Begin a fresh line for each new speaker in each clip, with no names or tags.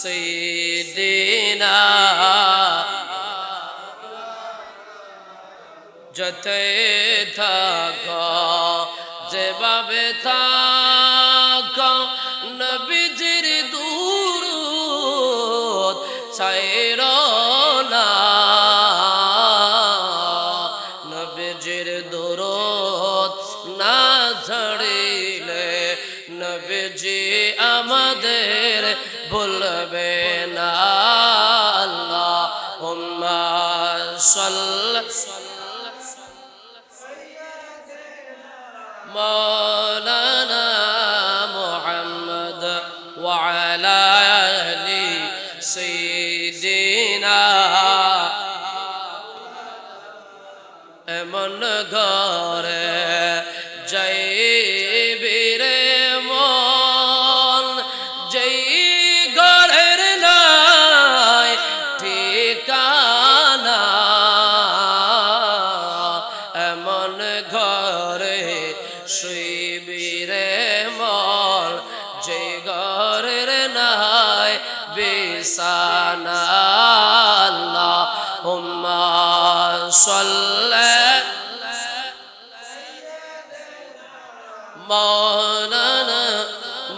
সাইয়্যিদিনা যতে থাকো যেভাবে থাকো নবীজির দুরূদ ছাইরো না নবীজির দুরূদ না ছাড়িলে নবীজি আমাদের ভুলবে না আল্লাহুম্মা সাল্লি مولانا محمد وعلى آل سيدنا এমন ঘরে যাইবি রে মন যেই ঘরের নাই ঠিকানা এমন ঘরে শুইবি রে মন যে ঘরের নাই বিছানা আল্লাহুম্মা সাল্লি مولانا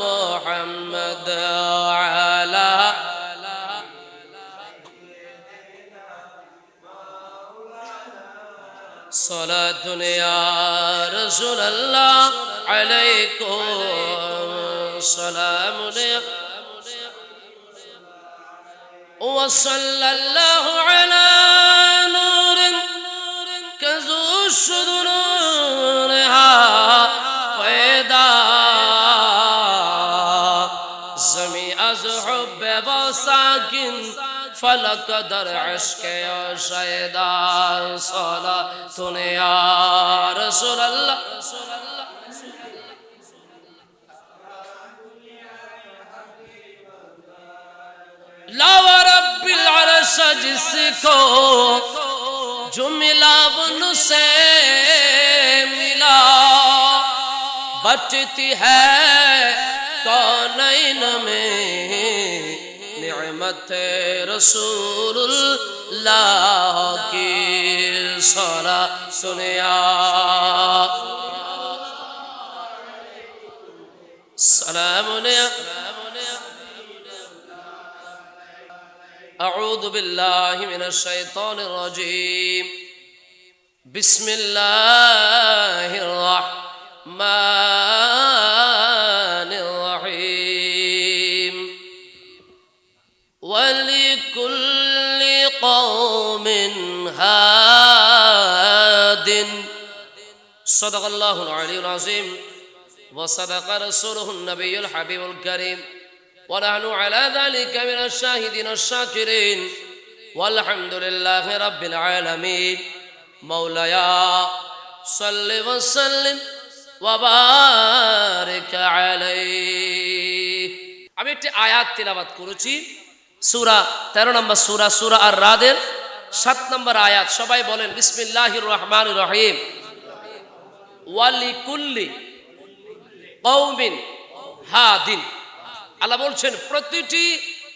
محمد على صلاة يا رسول الله عليكم سلام وصلى الله على نور كزوش نورها فيدا زمي أزحب وساكن فلك در عشق يا شيدا صلاة يا رسول الله لا ورب العرش जिसको जो मिला उनसे मिला बचती है कौनैन में निअमत रसूलुल्लाह की सलात सुनिया सलाम أعوذ بالله من الشيطان الرجيم بسم الله الرحمن الرحيم ولكل قوم هاد صدق الله العلي العظيم وصدق رسوله النبي الحبيب الكريم ونحن على ذلك من الشاهدين الشاكرين والحمد لله رب العالمين مولاي صل وسلم وبارك عليه আমি একটি আয়াত তেলাওয়াত করেছি সূরা 13 নম্বর সূরা আর-রাদের 7 নম্বর আয়াত সবাই বলেন বিসমিল্লাহির রহমানির রহিম ওয়ালিকুল্লি কওমিন হাদিন আল্লাহ বলছেন প্রতিটি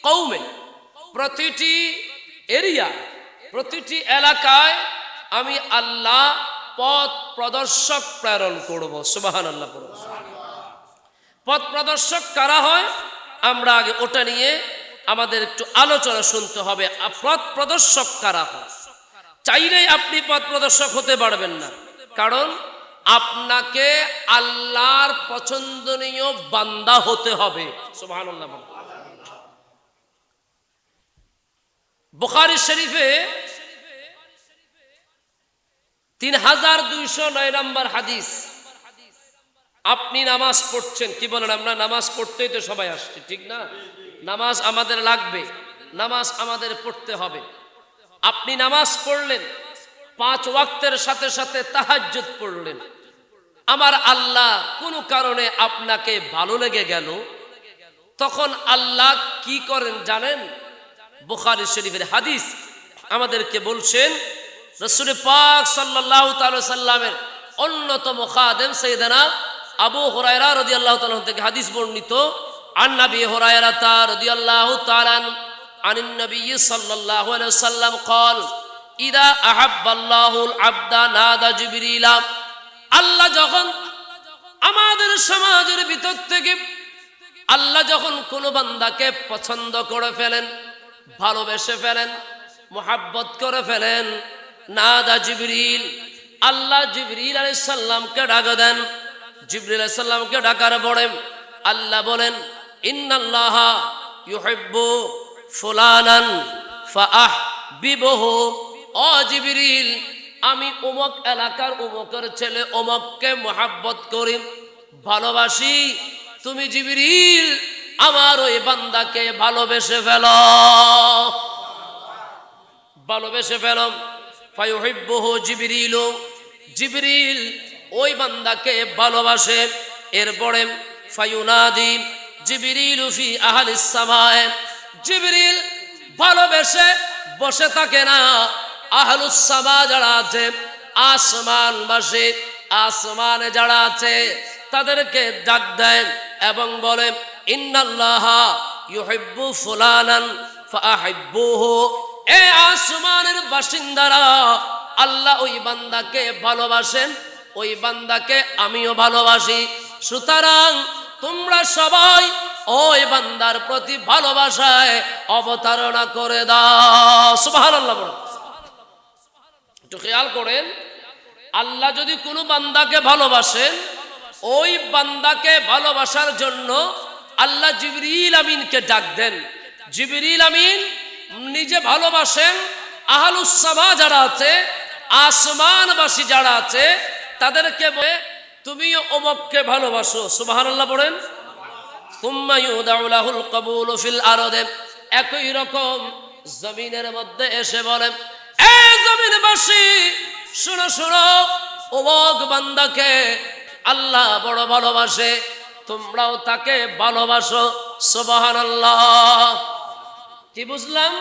কওমে প্রতিটি এরিয়া প্রতিটি এলাকায় আমি আল্লাহ পথ প্রদর্শক প্রেরণ করব সুবহানাল্লাহ পড়ুন পথ প্রদর্শক কারা হয় আমরা আগে ওটা নিয়ে আমাদের একটু আলোচনা শুনতে হবে পথ প্রদর্শক কারা হয় চাইলেই আপনি পথ প্রদর্শক হতে পারবেন না কারণ আপনাকে আল্লাহর পছন্দনীয় বান্দা হতে হবে সুবহানাল্লাহ বুখারী শরীফে 3209 নম্বর হাদিস আপনি নামাজ পড়ছেন কি বলেন আমরা নামাজ পড়তেই তো সবাই আসছে ঠিক না নামাজ আমাদের লাগবে নামাজ আমাদের পড়তে হবে আপনি নামাজ পড়লেন 5 ওয়াক্তের সাথে সাথে তাহাজ্জুদ পড়লেন আমার আল্লাহ কোনো কারণে আপনাকে ভালো লেগে গেল তখন আল্লাহ কি করেন জানেন বুখারী শরীফের হাদিস আমাদেরকে বলছেন রাসূল পাক সাল্লাল্লাহু তাআলা সাল্লামের অন্যতম খাদেম সাইয়েদনা আবু হুরায়রা রাদিয়াল্লাহু তাআলা থেকে হাদিস বর্ণিত عن أبي هريرة رضي الله تعالى عن النبي صلى الله عليه وسلم قال إذا أحب الله العبد نادى جبريل আল্লাহ যখন আমাদের সমাজের ভিতর থেকে আল্লাহ যখন কোন বান্দাকে পছন্দ করে ফেলেন, ভালোবেসে ফেলেন, মোহাব্বত করে ফেলেন, নাদা জিবরিল, আল্লাহ জিবরিল আলাইহিস সালামকে ডাক দেন। জিবরিল আলাইহিস সালামকে ডাকার পরে আল্লাহ বলেন ইন্নাল্লাহা ইউহিব্বু ফুলানান ফাআহবিবহু, ও জিবরিল আমি অমুক এলাকার অমুকের ছেলে অমুককে মোহাব্বত করি, ভালোবাসি, তুমি জিবরিল আমার ওই বান্দাকে ভালোবেসে ফেলো, ভালোবেসে ফেলো। ফায়ুহিব্বুহু জিবরিল, জিবরিল ওই বান্দাকে ভালোবাসে। এরপরে ফায়ুনাদি জিবরিল ফি আহলিস সামায়ে, জিবরিল ভালোবেসে বসে থাকে না, আহলুস সামা যারা আছে আসমানবাসী, আসমানে যারা আছে তাদেরকে ডাক দেন এবং বলে ইন্নাল্লাহা ইউহিব্বু ফুলানান ফাআহিব্বুহু, এ আসমানের বাসিন্দারা আল্লাহ ওই বান্দাকে ভালোবাসেন, ওই বান্দাকে আমিও ভালোবাসি, সুতরাং তোমরা সবাই ওই বান্দার প্রতি ভালোবাসায় অবতারণা করে দাও। সুবহানাল্লাহ। একটু খেয়াল করেন, আল্লাহ যদি কোনো বান্দাকে ভালোবাসেন, ওই বান্দাকে ভালোবাসার জন্য আল্লাহ জিবরিল আমিনকে ডাক দেন। জিবরিল আমিন নিজে ভালোবাসেন, আহলুস সামা যারা আছে আসমানবাসী যারা আছে তাদেরকে বলে তুমিও অমুককে ভালোবাসো। সুবহানাল্লাহ পড়েন। সুম্মা ইউদাউ লাহুল কবুলু ফিল আরদে, একই রকম জমিনের মধ্যে এসে বলেন এ জমিনবাসী শুনো শুনো, অমুক বান্দাকে আল্লাহ বড় ভালোবাসে, তোমরাও তাকে ভালোবাসো। সুবহানাল্লাহ। কি বুঝলাম?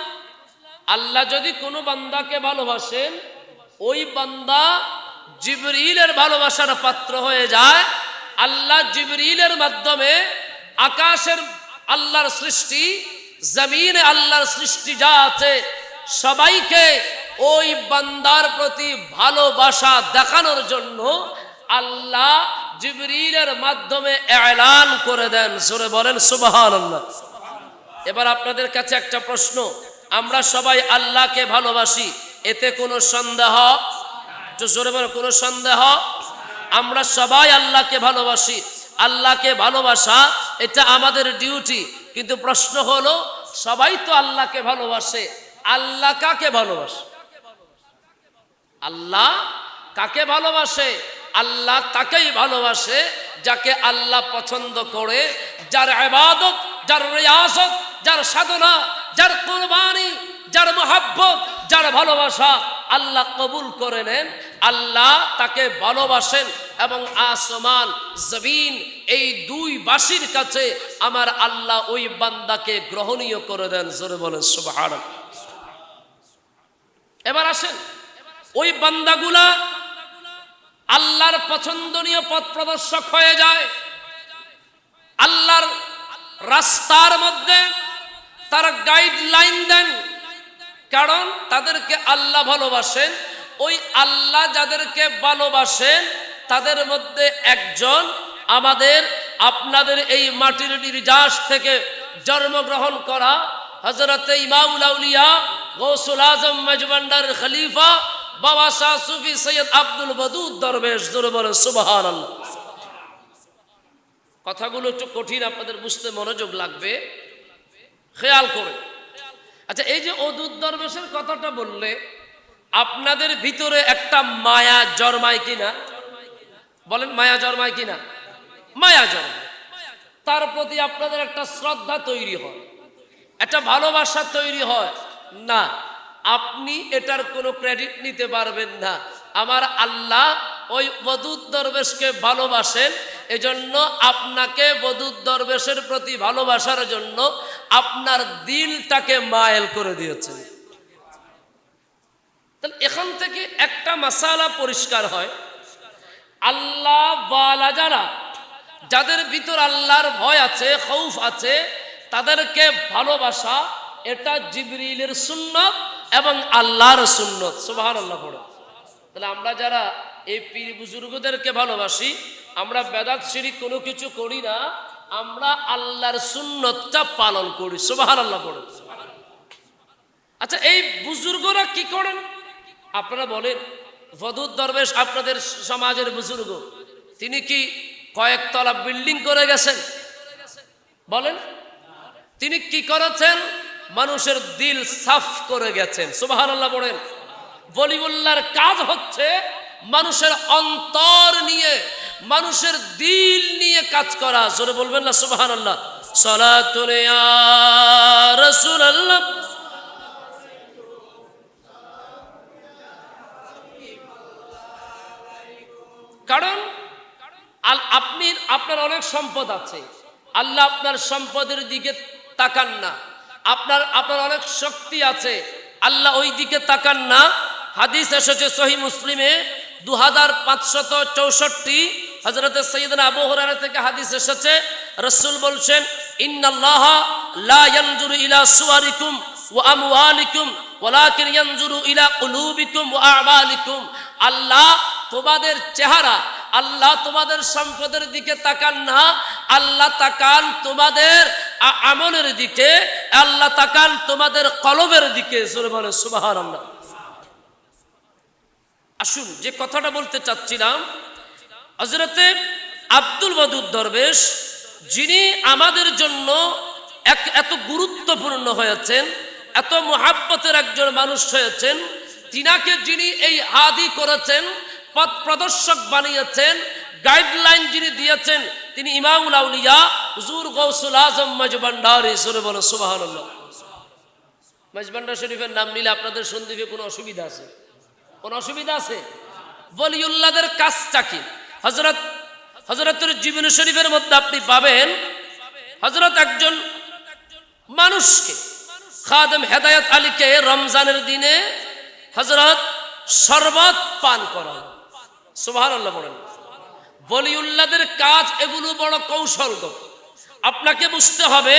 আল্লাহ যদি কোনো বান্দাকে ভালোবাসেন, ওই বান্দা জিবরিলের ভালোবাসার পাত্র হয়ে যায়। আল্লাহ জিবরিলের মাধ্যমে আকাশের আল্লাহর সৃষ্টি, জমিনে আল্লাহর সৃষ্টি যা আছে সবাইকে ওই বান্দার প্রতি ভালোবাসা দেখানোর জন্য আল্লাহ জিবরিলের মাধ্যমে এলান করে দেন। জোরে বলেন সুবহানাল্লাহ। এবার আপনাদের কাছে একটা প্রশ্ন, আমরা সবাই আল্লাহকে ভালোবাসি, এতে কোনো সন্দেহ? একটু জোরে বলেন, কোনো সন্দেহ? আমরা সবাই আল্লাহকে ভালোবাসি, আল্লাহকে ভালোবাসা এটা আমাদের ডিউটি। কিন্তু প্রশ্ন হলো, সবাই তো আল্লাহকে ভালোবাসে, আল্লাহ কাকে ভালোবাসে? আল্লাহ কাকে ভালোবাসে? আল্লাহ তাকেই ভালোবাসে যাকে আল্লাহ পছন্দ করে, যার ইবাদত, যার রিয়াজত, যার সাধনা, যার কুরবানি, যার মুহাব্বত, যার ভালোবাসা আল্লাহ কবুল করে নেন, আল্লাহ তাকে ভালোবাসেন। এবং আসমান জমিন এই দুই বাসীর কাছে আমার আল্লাহ ওই বান্দাকে গ্রহণীয় করে দেন। জোরে বলেন সুবহানাল্লাহ। এবার আসেন, ওই বান্দাগুলা আল্লাহর পছন্দনীয় পথ প্রদর্শক হয়ে যায়, আল্লাহর রাস্তার মধ্যে তারা গাইডলাইন দেন, কারণ তাদেরকে আল্লাহ ভালোবাসেন। ওই আল্লাহ যাদেরকে ভালোবাসেন তাদের মধ্যে একজন আমাদের আপনাদের এই মাটির নির্যাস থেকে জন্মগ্রহণ করা হযরতে ইমামুল আউলিয়া গৌসুল আজম মেজবান্ডারের খলিফা বাবা শাহ সুফি সৈয়দ আব্দুল ওয়াদুদ দরবেশ। জোরে বলেন সুবহানাল্লাহ। কথাগুলো একটু কঠিন, আপনাদের বুঝতে মনোযোগ লাগবে, খেয়াল করে। আচ্ছা, এই যে ওদুদ দরবেশের কথাটা বললে আপনাদের ভিতরে একটা মায়া জন্মায় কিনা? বলেন, মায়া জন্মায় কিনা? মায়া জন্মায়। তার প্রতি আপনাদের একটা শ্রদ্ধা তৈরি হয়, একটা ভালোবাসা তৈরি হয় না। আপনি এটার কোনো ক্রেডিট নিতে পারবেন না। আমার আল্লাহ ওই ওদুদ দরবেশকে ভালোবাসেন, এজন্য আপনাকে ওদুদ দরবেশের প্রতি ভালোবাসার জন্য আপনার দিলটাকে মাইল করে দিয়েছেন। তাহলে এখান থেকে একটা মাসালা পরিষ্কার হয়, আল্লাহ ওয়ালা যারা, যাদের ভিতর আল্লাহর ভয় আছে, খৌফ আছে, তাদেরকে ভালোবাসা, এটা জিবরিলের সুন্নত এবং আল্লাহর সুন্নত। সুবহানাল্লাহ পড়ে। তাহলে আমরা যারা এই পীর বুজুর্গদেরকে ভালোবাসি, আমরা বেদাত শিরিক কোনো কিছু করি না, আমরা আল্লাহর সুন্নতটা পালন করি। সুবহানাল্লাহ পড়ে। আচ্ছা, এই বুজুর্গরা কি করেন আপনারা বলেন? ফদুদ দরবেশ আপনাদের সমাজের বুজুর্গ, তিনি কি কয়েকতলা বিল্ডিং করে গেছেন? বলেন, তিনি কি করেছেন? মানুষের দিল সাফ করে গেছেন। সুবহানাল্লাহ বলেন। ওলিউল্লাহর কাজ হচ্ছে মানুষের অন্তর নিয়ে, মানুষের দিল নিয়ে কাজ করা। জোরে বলবেন না সুবহানাল্লাহ। সালাতুন ইয়া রাসূলুল্লাহ। কারণ আপনার অনেক সম্পদ আছে, আল্লাহ আপনার সম্পদের দিকে তাকান না। আপনার অনেক শক্তি আছে, আল্লাহ ওই দিকে তাকান না। হাদিস এসেছে সহিহ মুসলিমে 2564, হযরতে সাইয়েদনা আবু হুরায়রা থেকে হাদিস এসেছে, রাসূল বলছেন, ইন্নাল্লাহা লা ইয়ানজুরু ইলা সুওয়ারিকুম ওয়া আমওয়ালিকুম ওয়ালাকিন ইয়ানজুরু ইলা কুলুবিকুম ওয়া আ'মালিকুম। আল্লাহ তোমাদের চেহারা, আল্লাহ তোমাদের সম্পদের দিকে তাকান না, আল্লাহ তাকান তোমাদের আমলের দিকে, আল্লাহ তাকান তোমাদের কলবের দিকে। জোরে বলে সুবহানাল্লাহ। আসুন, যে কথাটা বলতে চাচ্ছিলাম, হযরতে আব্দুল ওয়াদুদ দরবেশ, যিনি আমাদের জন্য এত গুরুত্বপূর্ণ হয়েছেন, এত মুহাব্বতের একজন মানুষ হয়েছেন, তিনাকে যিনি এই হাদি করেছেন, পথ প্রদর্শক বানিয়েছেন, গাইডলাইন যিনি দিয়েছেন, তিনি ইমামুল আউলিয়া হুজুর গৌসুল আজম মজভান্ডারী। জোরে বলো সুবহানাল্লাহ। মজভান্ডার শরীফের নাম নিলে আপনাদের সন্দেহে কোনো অসুবিধা আছে? কোন অসুবিধা আছে? ওলিউল্লাহদের কাজটা কি? হযরতের জীবনী শরীফের মধ্যে আপনি পাবেন, হযরত একজন মানুষকে, খাদেম হেদায়েত আলীকে রমজানের দিনে হযরত শরবত পান করান। সুবহানাল্লাহ বলেন। ওলিউল্লাহদের কাজ এগুলো বড় কৌশলগত। আপনাকে বুঝতে হবে,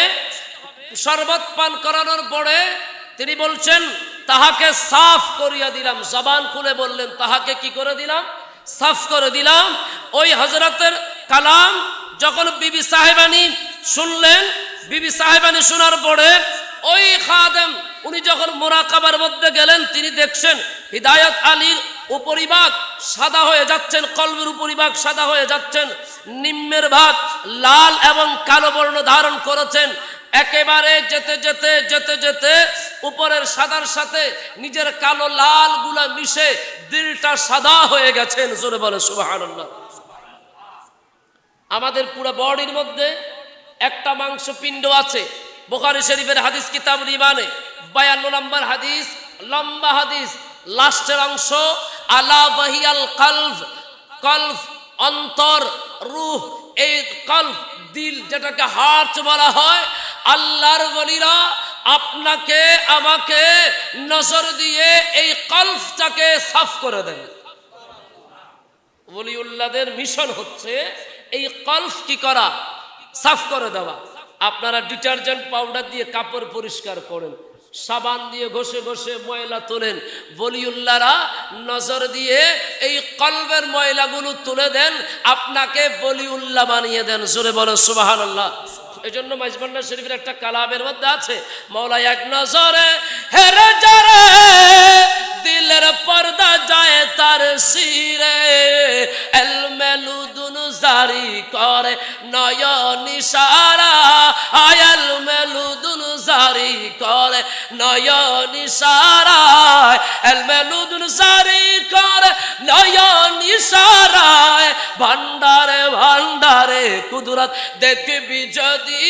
শরবত পান করানোর পরে তিনি বলছেন, তাহাকে সাফ করিয়া দিলাম। জবান খুলে বললেন, তাহাকে কি করে দিলাম? সাফ করে দিলাম। ওই হযরতের কালাম যখন বিবি সাহেবানী শুনলেন, বিবি সাহেবানী শোনার পরে ওই খাদেম, উনি যখন মুরাকাবার মধ্যে গেলেন, তিনি দেখছেন হিদায়াত আলীর উপরিভাগ সাদা হয়ে যাচ্ছেন, কলবের উপরিভাগ সাদা হয়ে যাচ্ছেন, নিম্নের ভাগ লাল এবং কালো বর্ণ ধারণ করেছেন। একেবারে যেতে যেতে যেতে যেতে উপরের সাদার সাথে নিজের কালো লাল গুলা মিশে দিলটা সাদা হয়ে গেছেন। জোরে বলে সুবহানাল্লাহ। আমাদের পুরো বডির মধ্যে একটা মাংসপিণ্ড আছে। বুখারী শরীফের হাদিস কিতাবুল ঈমানে 52 নম্বর হাদিস, লম্বা হাদিস, লাস্টের অংশ, আলা ওয়াহিয়াল কলব। কলব অন্তর, রূহ। এই কলব, দিল, যেটাকে হার্ট বলা হয়। আল্লাহর ওলিরা আপনাকে আমাকে নজর দিয়ে এই কলবটাকে সাফ করে দেন। ওলিউল্লাহদের মিশন হচ্ছে এই কলব কি করা? সাফ করে দেওয়া। আপনারা ডিটারজেন্ট পাউডার দিয়ে কাপড় পরিষ্কার করেন, সাবান দিয়ে ঘষে ঘষে ময়লা তোলেন, ওলিউল্লাহরা নজর দিয়ে এই কলবের ময়লাগুলো তুলে দেন, আপনাকে ওলিউল্লাহ বানিয়ে দেন। জোরে বলো সুবহানাল্লাহ। এই জন্য মজভান্ডার শরীফের একটা কালামের মধ্যে আছে, মওলা এক নজরে হেরে যারে দিলের পর্দা যায় তার সিরে, এলমেলুদুন জারি করে নয়ন ইশারা, আয়াল মেলুদুন জারি করে নয়ন ইশারা, এলমেলুদুন জারি করে নয়ন ইশারা, ভান্ডারে ভান্ডারে কুদরত দেখবি যদি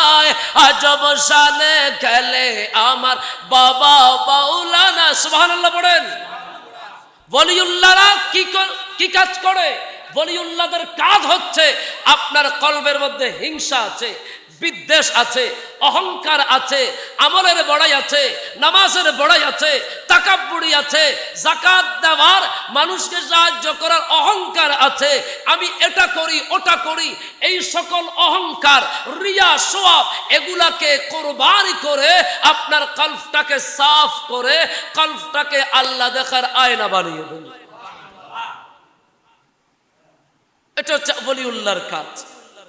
আয়, আজব শানে খেলে আমার বাবা মাওলানা। সুবহানাল্লাহ পড়েন। ওলিউল্লাহরা কি কাজ করে? ওলিউল্লাহদের কাজ হচ্ছে, আপনার কলবের মধ্যে হিংসা আছে, বিদ্বেষ আছে, অহংকার আছে, আমলের বড়াই আছে, নামাজের বড়াই আছে, তাকাব্বুরি আছে, যাকাত দেওয়ার, মানুষকে সাহায্য করার অহংকার আছে, আমি এটা করি ওটা করি, এই সকল অহংকার, রিয়া, সোয়াব, এগুলাকে কোরবানি করে আপনার কলবটাকে সাফ করে কলবটাকে আল্লাহ দেখার আয়না বানিয়ে দেন। এটা হচ্ছে ওলিউল্লাহর কাজ।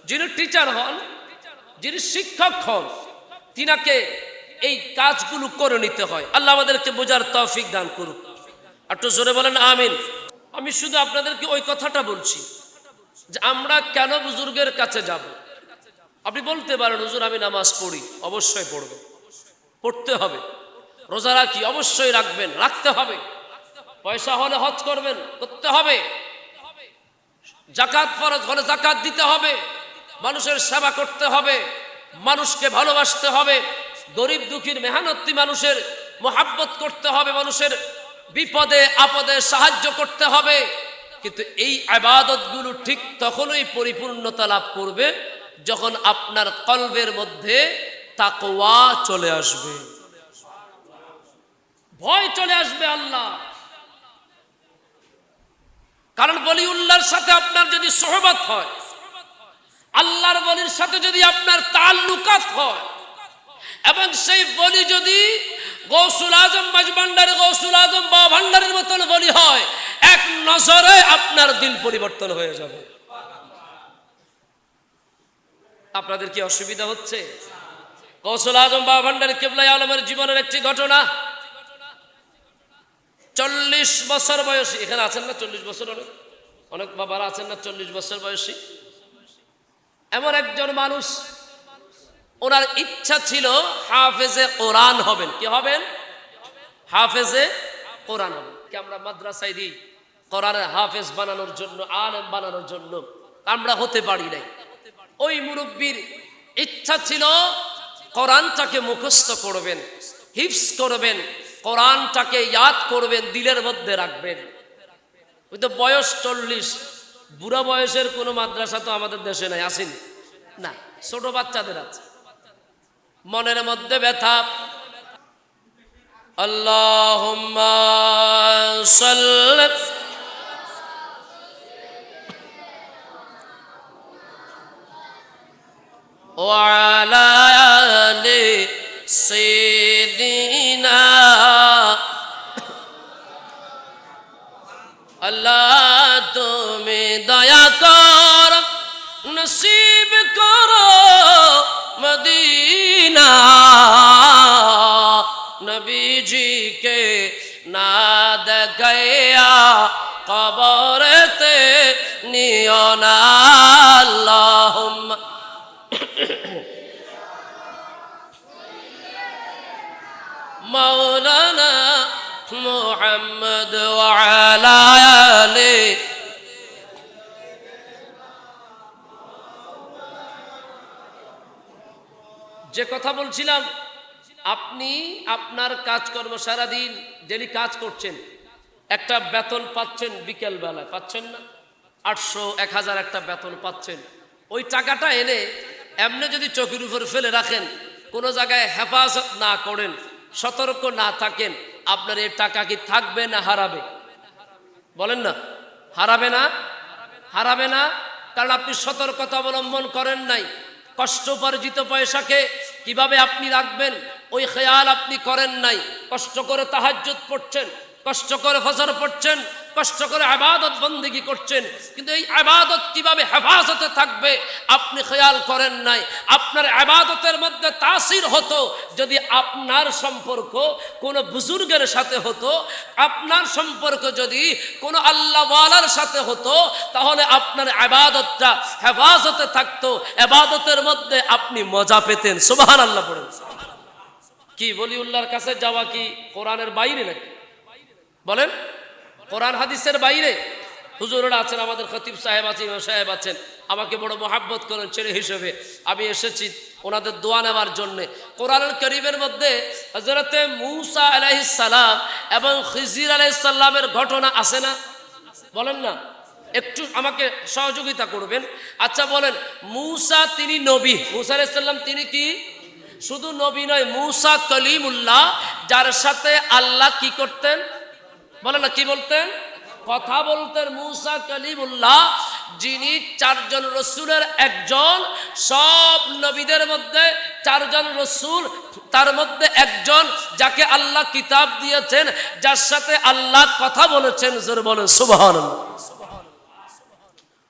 যিনি টিচার হন, যিনি শিক্ষক হন, তিনাকে এই কাজগুলো করে নিতে হয়। আল্লাহ আমাদেরকে বোঝার তৌফিক দান করুক। একটু জোরে বলেন আমিন। আমি শুধু আপনাদেরকে ওই কথাটা বলছি যে আমরা কেন বুজুর্গের কাছে যাব। আপনি বলতে পারেন হুজুর আমি নামাজ পড়ি, অবশ্যই পড়বেন, পড়তে হবে। রোজা রাখি, অবশ্যই রাখবেন, রাখতে হবে। পয়সা হলে হজ করবেন, করতে হবে। যাকাত ফরজ হলে যাকাত দিতে হবে। মানুষের সেবা করতে হবে, মানুষকে ভালোবাসতে হবে, গরিব দুঃখীর মেহনতি মানুষের মোহাব্বত করতে হবে, মানুষের বিপদে আপদে সাহায্য করতে হবে। কিন্তু এই ইবাদতগুলো ঠিক তখনই পরিপূর্ণতা লাভ করবে যখন আপনার কলবের মধ্যে তাকওয়া চলে আসবে, ভয় চলে আসবে আল্লাহ। কারণ ওলিউল্লাহর সাথে আপনার যদি সোহবত হয়, আল্লাহর ওলির সাথে যদি আপনার তাল্লুকাত হয়, এবং সেই বলি যদি গৌসুল আজম মাঝভান্ডারি, গৌসুল আজম বাবা ভান্ডারের মতন বলি হয়, এক নজরে আপনার দিন পরিবর্তন হয়ে যাবে। আপনাদের কি অসুবিধা হচ্ছে? গৌসুল আজম বাবা ভান্ডারি কিবলাই আলমের জীবনের একটি ঘটনা। 40 বছর বয়সী, এখানে আছেন না 40 বছর, অনেক অনেক বাবারা আছেন না 40 বছর বয়সী, এমন একজন মানুষ, ওনার ইচ্ছা ছিল হাফেজে কোরআন হবেন। কি হবেন? হাফেজে কোরআন হবেন। কি আমরা মাদ্রাসায় দিই কোরআনের হাফেজ বানানোর জন্য, আলেম বানানোর জন্য, আমরা হতে পারি নাই। ওই মুরব্বীর ইচ্ছা ছিল কোরআনটাকে মুখস্থ করবেন, হিফজ করবেন, কোরআনটাকে ইয়াদ করবেন, দিলের মধ্যে রাখবেন। ওই তো বয়স 40, বুড়া বয়সের কোনো মাদ্রাসা তো আমাদের দেশে নাই, আসেনি না, ছোট বাচ্চাদের আছে। মনের মধ্যে ব্যথা। আল্লাহুম্মা সাল্লি ওয়া আলা আলি সাইয়্যিদিনা। আল্লাহ তুমি দয়া কর, নসিব করো মদিনা। নবীজি কে না দেখাইয়া কবরেতে নিও না। আল্লাহুম্মা মাওলানা মুহাম্মদ ওয়া আলা আলি। যে কথা বলছিলাম, আপনি আপনার কাজকর্ম সারাদিন ডেলি কাজ করছেন, একটা বেতন পাচ্ছেন, বিকেল বেলায় পাচ্ছেন না 800 1000 একটা বেতন পাচ্ছেন। ওই টাকাটা এনে এমনি যদি চোখের উপর ফেলে রাখেন, কোনো জায়গায় হেফাজত না করেন, সতর্ক না থাকেন, আপনার এই টাকা কি থাকবে না হারাবে? বলেন না, হারাবে না? হারাবে না, কারণ আপনি সতর্কতা অবলম্বন করেন নাই। কষ্ট উপার্জিত পয়সাকে কিভাবে আপনি রাখবেন ওই খেয়াল আপনি করেন নাই। কষ্ট করে তাহাজ্জুদ পড়ছেন, কষ্ট করে ফজর পড়ছেন, কষ্ট করে ইবাদত বন্দেগী করছেন, কিন্তু এই ইবাদত কিভাবে হেফাজতে থাকবে আপনি খেয়াল করেন নাই। আপনার ইবাদতের মধ্যে তাসির হতো যদি আপনার সম্পর্ক কোনো বুজুর্গের সাথে হতো, আপনার সম্পর্ক যদি কোনো আল্লাহওয়ালার সাথে হতো, তাহলে আপনার ইবাদতটা হেফাজতে থাকতো, ইবাদতের মধ্যে আপনি মজা পেতেন। সুবহানাল্লাহ পড়েন। কি ওলিউল্লাহর কাছে যাওয়া কি কোরআনের বাইরে নাকি? বলেন, কোরআন হাদিসের বাইরে? হুজুররা আছেন, আমাদের খতিব সাহেব আছেন, ইমাম সাহেব আছেন, আমাকে বড় মহাব্বত করেন ছেলে হিসেবে। আমি এসেছি ওনাদের দোয়া নেওয়ার জন্যে। কোরআনুল কারীমের মধ্যে হযরতে মূসা আলাইহিস সালাম এবং খিজির আলাইহিস সালামের ঘটনা আছে না? বলেন না, একটু আমাকে সহযোগিতা করবেন। আচ্ছা বলেন, মূসা তিনি নবী, মূসা আলাইহিস সালাম তিনি কি শুধু নবী নয়, মূসা কলিমুল্লাহ, যার সাথে আল্লাহ কি করতেন বলেন না, কি বলতেন? কথা বলতেন। মূসা কলিমুল্লাহ, যিনি চারজন রসুলের একজন, সব নবীদের মধ্যে চারজন রসুল, তার মধ্যে একজন যাকে আল্লাহ কিতাব দিয়েছেন, যার সাথে আল্লাহ কথা বলেছেন। জোরে বলেন সুবহানাল্লাহ।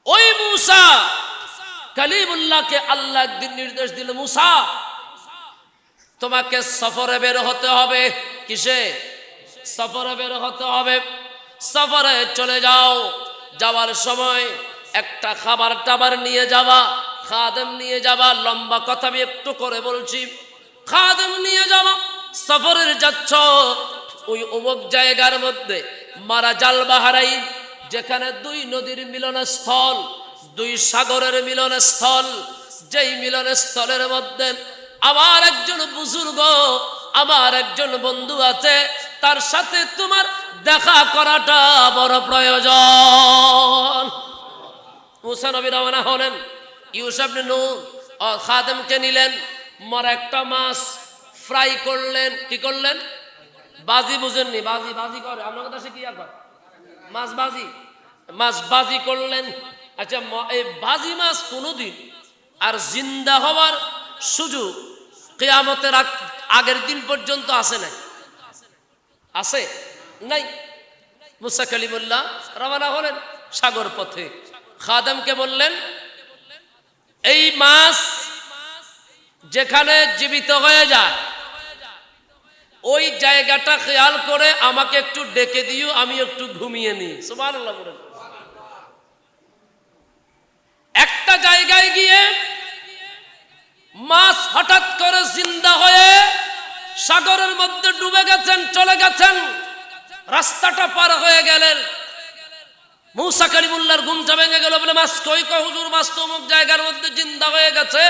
ওই মূসা কলিমুল্লাহকে আল্লাহ একদিন নির্দেশ দিল, মূসা তোমাকে সফরে বের হতে হবে। কিসে? সফরে বের হতে হবে। সফরে চলে যাও, যাওয়ার সময় একটা খাবার টাবার নিয়ে যাবা, খাদেম নিয়ে যাবা। লম্বা কথা আমি একটু করে বলছি। খাদেম নিয়ে যাবা, সফরের যাচ্ছ, ওই অমুক জায়গার মধ্যে মারা জাল বাহারাইন, যেখানে দুই নদীর মিলনস্থল, দুই সাগরের মিলনস্থল, যেই মিলনস্থলের মধ্যে আমার একজন বুজুর্গ, আমার একজন বন্ধু আছে, তার সাথে তোমার দেখা করাটা বড় প্রয়োজন। মুসা নবী রওনা হলেন। ইউসুফ ইবনে নূন খাদেমকে নিলেন, মরা একটা মাছ ফ্রাই করলেন। কি করলেন? বাজি, বুঝেননি? বাজি বাজি করে আপনার কাছে কি করে? মাছ বাজি, মাছ বাজি করলেন। আচ্ছা, এই বাজি মাছ কোনোদিন আর জিন্দা হওয়ার সুযোগ কিয়ামতের আগের দিন পর্যন্ত আছে নাই? আছে নাই? মুসা কালিমুল্লাহ রওনা হলেন সাগর পথে। খাদেমকে বললেন, এই মাছ যেখানে জীবিত হয়ে যায় ওই জায়গাটা খেয়াল করে আমাকে একটু ডেকে দিও, আমি একটু ঘুমিয়ে নিই। সুবহানাল্লাহ বলেন। একটা জায়গায় গিয়ে মাছ হঠাৎ করে জিন্দা হয়ে সাগরের মধ্যে ডুবে গেছেন, চলে গেছেন। রাস্তাটা পার হয়ে গেলেন, মূসা কালিমুল্লাহর ঘুমটা ভেঙে গেল। বলে, মাছ কই? কই হুজুর, মাছ তো অমুক জায়গার মধ্যে জিন্দা হয়ে গেছে।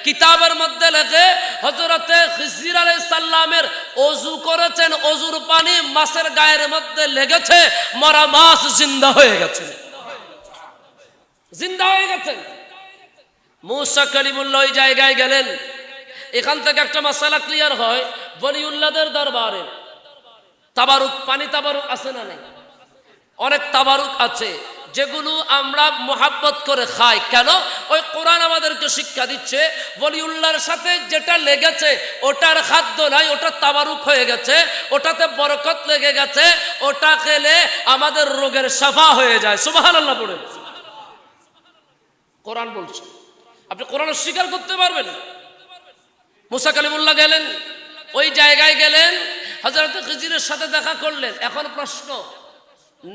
কিতাবের মধ্যে লেখে হযরতে খিজির আলাইহিস সালামের ওযু করেছেন, ওযুর পানি মাছের গায়ের মধ্যে লেগেছে, মরা মাছ জিন্দা হয়ে গেছে, জিন্দা হয়ে গেছেন। মূসা কালিমুল্লাহ ওই জায়গায় গেলেন। এখান থেকে একটা মাসালা ক্লিয়ার হয়, ওলিউল্লাহদের দরবারে তাবারুক, পানি তাবারুক আছে না নেই? অনেক তাবারুক আছে যেগুলো আমরা মোহাব্বত করে খাই। কেন? ওই কোরআন আমাদেরকে শিক্ষা দিচ্ছে, ওলিউল্লাহর সাথে যেটা লেগেছে ওটার খাদ্য নাই, ওটা তাবারুক হয়ে গেছে, ওটাতে বরকত লেগে গেছে, ওটা খেলে আমাদের রোগের শাফা হয়ে যায়। সুবহানাল্লাহ বলেন। কোরআন বলছে, আপনি কোরআন স্বীকার করতে পারবেন। মূসা কালিমুল্লাহ গেলেন, ওই জায়গায় গেলেন, হযরত খিজিরের সাথে দেখা করলেন। এখন প্রশ্ন,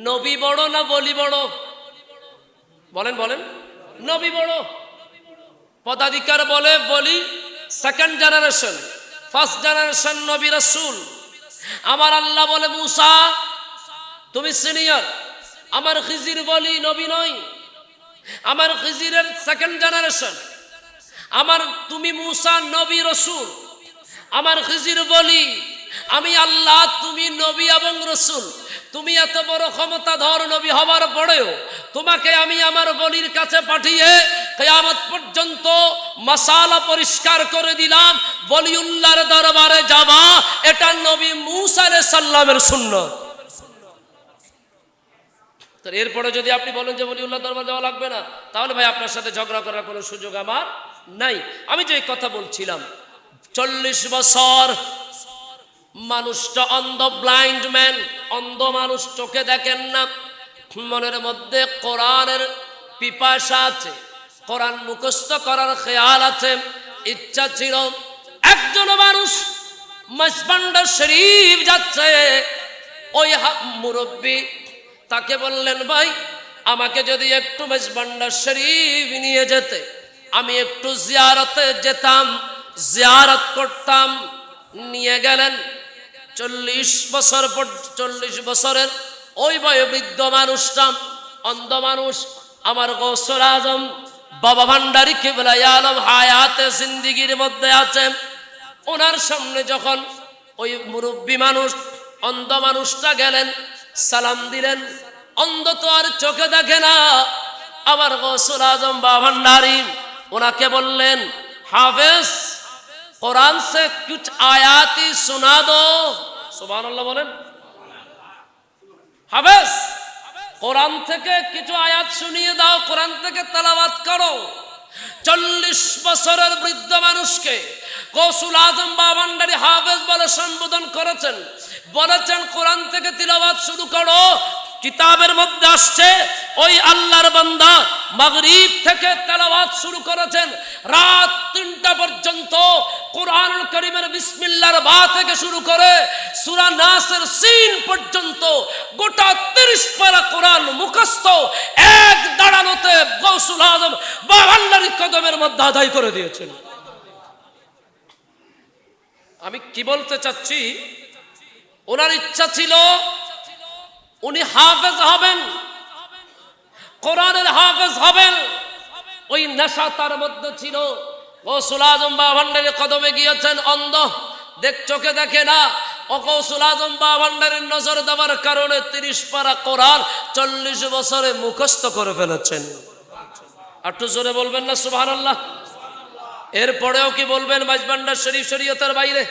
নবী বড় না বলি বড়? বলেন বলেন। নবী বড়। পদাধিকার বলে বলি সেকেন্ড জেনারেশন, ফার্স্ট জেনারেশন নবী রাসূল। আমার আল্লাহ বলে, মূসা তুমি সিনিয়র। আমার খিজির বলি নবী নয়, আমার খিজিরের সেকেন্ড জেনারেশন। আমার তুমি মূসা নবী রাসূল, আমার খিজির বলি। আমি আল্লাহ, তুমি নবী এবং রাসূল। তুমি এত বড় ক্ষমতাধর নবী হবার পরেও তোমাকে আমি আমার বলির কাছে পাঠিয়ে কিয়ামত পর্যন্ত মাসালা পরিষ্কার করে দিলাম। ওলিউল্লাহর দরবারে যাবা, এটা নবী মূসা আলাইহিস সালামের সুন্নাত। তো এরপরে যদি আপনি বলেন যে ওলিউল্লাহর দরবারে যাওয়া লাগবে না, তাহলে ভাই আপনার সাথে ঝগড়া করার কোনো সুযোগ আমার নাই। আমি যে কথা বলছিলাম, 40 বছর মানুষটা অন্ধ, ব্লাইন্ড ম্যান, অন্ধ মানুষ, চোখে দেখেন না, মনের মধ্যে কোরআনের পিপাসা আছে, কোরআন মুখস্থ করার খেয়াল আছে, ইচ্ছা ছিল। একজন মানুষ মাসবান্ডার শরীফ যাচ্ছে, ওই মুরব্বী তাকে বললেন, ভাই আমাকে যদি একটু মাসবান্ডার শরীফ নিয়ে যেতে, আমি একটু জিয়ারতে যেতাম, জিয়ারত করতাম। নিয়ে গেলেন। 40 বছর পর, 40 বছরের ওই বয়োবৃদ্ধ মানুষটা, অন্ধ মানুষ, আমার গৌসুল আজম বাবা ভান্ডারী কিবলা আলম হায়াতে জিন্দিগির মধ্যে আছেন। ওনার সামনে যখন ওই মুরব্বী মানুষ, অন্ধ মানুষটা গেলেন, সালাম দিলেন, অন্ধ তো আর চোখে দেখে না। আবার গৌসুল আজম বাভান্ডারী ওনাকে বললেন, হাফেজ কোরআন সে কুছ আয়াতি সুনা দো। সুবহানাল্লাহ বলেন। হাফেজ কোরআন থেকে কিছু আয়াত শুনিয়ে দাও, কোরআন থেকে তেলাওয়াত করো। 40 বছরের বৃদ্ধ মানুষকে গৌসুল আজম বাভান্ডারী হাফেজ বলে সম্বোধন করেছেন, বলেছেন কোরআন থেকে তিলাওয়াত শুরু করো। কিতাবের মধ্যে আসছে ওই আল্লাহর বান্দা মাগরিব থেকে তেলাওয়াত শুরু করেছেন, রাত 3টা পর্যন্ত কোরআনুল কারীমের বিসমিল্লাহর বা থেকে শুরু করে সূরা নাসের সিন পর্যন্ত গোটা 30 পারা কোরআন মুখস্থ এক দাঁড়ানোতে গৌসুল আজম বাভান্ডারী কদমের মধ্যে আদায় করে দিয়েছেন। আমি কি বলতে চাচ্ছি, ওনার ইচ্ছা ছিল উনি হাফেজ হবেন, কোরআনের হাফেজ হবেন। ওই নেশা তার মধ্যে ছিল। গৌসুল আজম বাভান্ডারী কদমে গিয়েছেন, অন্ধ, চোখে দেখে না। ও গৌসুল আজম বাভান্ডারীর নজর দেওয়ার কারণে 30 পারা কোরআন 40 বছরে মুখস্থ করে ফেলেছেন। একটু জোরে বলবেন না সুবহানাল্লাহ? এরপরেও কি বলবেন মাইজভান্ডার শরীফ শরীয়তের বাইরে?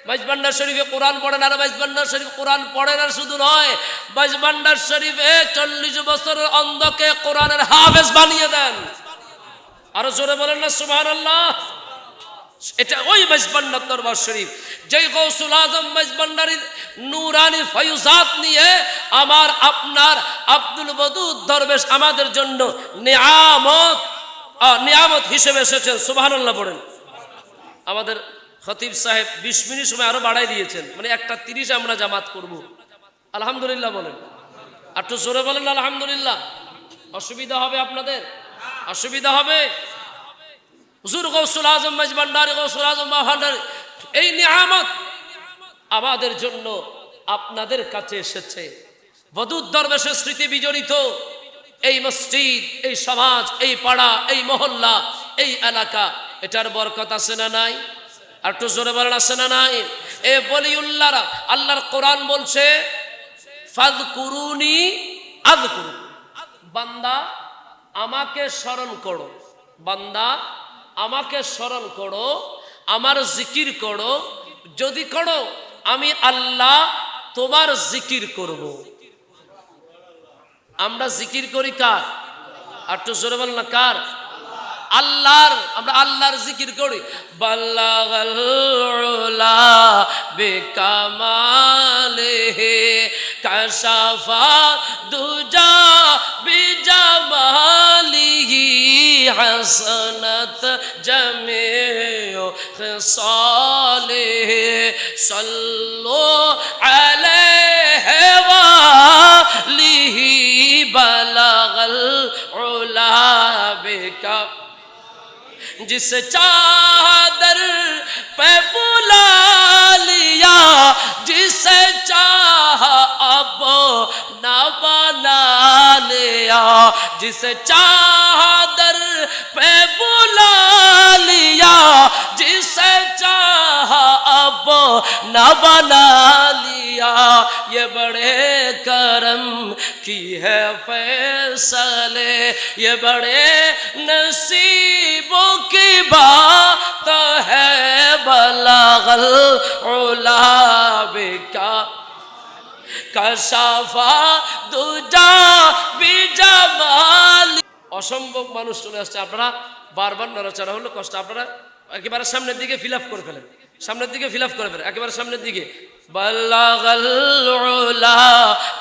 মাইজভান্ডার শরীফে কোরআন পড়েন, আর মাইজভান্ডার শরীফ কোরআন পড়েন। আর শুধু নয়, মাইজভান্ডার শরীফে 40 বছরের অন্ধকে কোরআনের হাফেজ বানিয়ে দেন। আরো জোরে বলেন না সুবহানাল্লাহ? এটা ওই মাইজভান্ডার দরবার শরীফ, যেই গৌসুল আজম মাইজভান্ডারীর নূরানি ফয়ুজাত নিয়ে আমার আপনার আব্দুল বদুদ দরবেশ আমাদের জন্য নিয়ামত হিসেবে এসেছেন। সুবহানাল্লাহ পড়েন। আমাদের খতিব সাহেব 20 মিনিট সময় আরো বাড়াই দিয়েছেন, মানে 1:30 আমরা জামাত করব। আলহামদুলিল্লাহ বলেন। একটু জোরে বলেন আলহামদুলিল্লাহ। অসুবিধা হবে আপনাদের? অসুবিধা হবে? হুজুর গৌসুল আজম মাইজভান্ডারী, গৌসুল আজম বাভান্ডারী এই নিয়ামত আমাদের জন্য আপনাদের কাছে এসেছে। বদুদ দরবেশের স্মৃতি বিজড়িত এই মসজিদ, এই সমাজ, এই পাড়া, এই মহল্লা, এই এলাকা, এটার বরকত আছে না নাই? একটু জোরে বলেন আছে না নাই? এ ওলিউল্লাহরা, আল্লাহর কোরআন বলছে ফাযকুরুনি আযকুরু, বান্দা আমাকে স্মরণ করো, বান্দা আমাকে স্মরণ করো, আমার জিকির করো, যদি করো আমি আল্লাহ তোমার জিকির করব। আমরা জিকির করি কার? একটু জোরে বলেন না কার? আল্লাহর। আমরা আল্লাহর জিকির করি। বাল্লাগাল উলা বিকামালিহি কাশাফা দুজা বিজামালিহি হাসানাত জামিউ খিসালিহি সাল্লু আলাইহি ওয়া লিহি বালাগাল উলা বিকা जिसे चादर पे बुला लिया, जिसे चाह अब ना बना लिया, जिसे चादर पे बुला लिया, जिसे चाह अब ना बना लिया, ये बड़े करम की है फैसले, ये बड़े नसीबों की बात है, बलागल उला बिका কাশাফা দুজা বিজামালি। অসম্ভব মানুষ চলে আসছে। আপনারা বারবার নড়াচড়া হলো কষ্ট। আপনারা একেবারে সামনের দিকে ফিল আপ করে ফেলেন, সামনের দিকে ফিল আপ করে ফেলেন, একেবারে সামনের দিকে। বালাগাল উলা